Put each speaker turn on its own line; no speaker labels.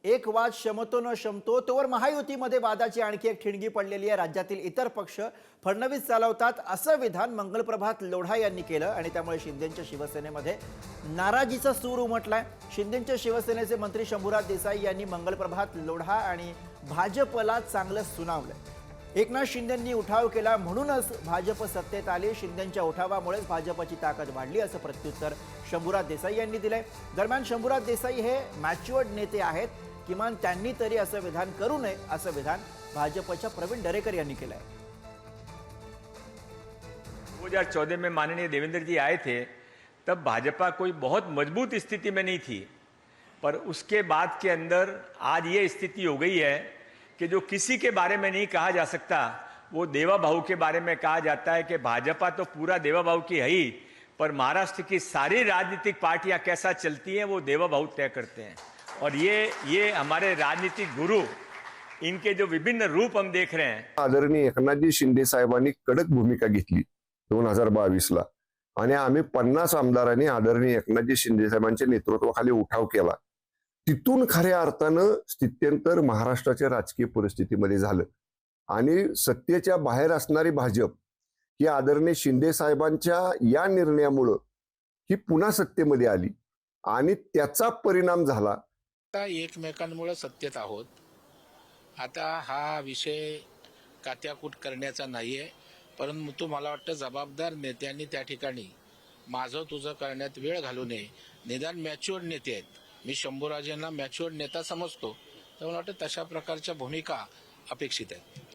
एक वाद शमतो न शमतो तोवर महायुतीमध्ये वादाची आणखी एक ठिणगी पडलेली आहे। राज्यातील इतर पक्ष फडणवीस चालवतात असं विधान मंगलप्रभात लोढा यांनी केलं आणि त्यामुळे शिंदेंच्या शिवसेनेमध्ये नाराजीचा सूर उमटलाय। शिंदेंच्या शिवसेनेचे मंत्री शंभूराज देसाई यांनी मंगलप्रभात लोढा आणि भाजपला चांगलं सुनावलंय। एकनाथ शिंदेंनी उठाव केला म्हणूनच भाजप सत्तेत आली, शिंदेंच्या उठावामुळेच भाजपची ताकद वाढली असं प्रत्युत्तर शंभूराज देसाई यांनी दिलंय। दरम्यान शंभूराज देसाई हे मॅच्युअर्ड नेते आहेत, किमान त्यांनी तरी असं विधान करू नये असं विधान भाजपच्या प्रवीण दरेकर यांनी केलंय।
2014 में माननीय देवेंद्र जी आए थे, तब भाजपा कोई बहुत मजबूत स्थिति में नहीं थी, पर उसके बाद के अंदर आज ये स्थिति हो गई है कि जो किसी के बारे में नहीं कहा जा सकता वो देवा भाऊ के बारे में कहा जाता है कि भाजपा तो पूरा देवा भाऊ की है ही, पर महाराष्ट्र की सारी राजनीतिक पार्टियां कैसा चलती हैं वो देवा भाऊ तय करते हैं। और ये हमारे राजनीतिक गुरु, इनके जो विभिन्न रूप हम देख रहे हैं।
आदरणीय एकनाथजी शिंदे साहेबांनी कडक भूमिका घेतली 2022 ला आणि आम्ही 50 आमदारांनी आदरणीय एकनाथजी शिंदे साहेबांच्या नेतृत्वाखाली उठाव केला। तिथून खऱ्या अर्थानं स्थित्यंतर महाराष्ट्राच्या राजकीय परिस्थितीमध्ये झालं आणि सत्तेच्या बाहेर असणारी भाजप ही आदरणीय शिंदे साहेबांच्या या निर्णयामुळे ही पुन्हा सत्तेमध्ये आली आणि त्याचा परिणाम झाला।
आता एकमेकांमुळे सत्तेत आहोत, आता हा विषय कात्याकूट करण्याचा नाहीये, परंतु मला वाटतं जबाबदार नेत्यांनी त्या ठिकाणी माझं तुझं करण्यात वेळ घालू नये। निदान मॅच्युअर्ड नेते आहेत, मी शंभूराजेंना मॅच्युअर्ड नेता समजतो, तर मला वाटतं तशा प्रकारच्या भूमिका अपेक्षित आहेत।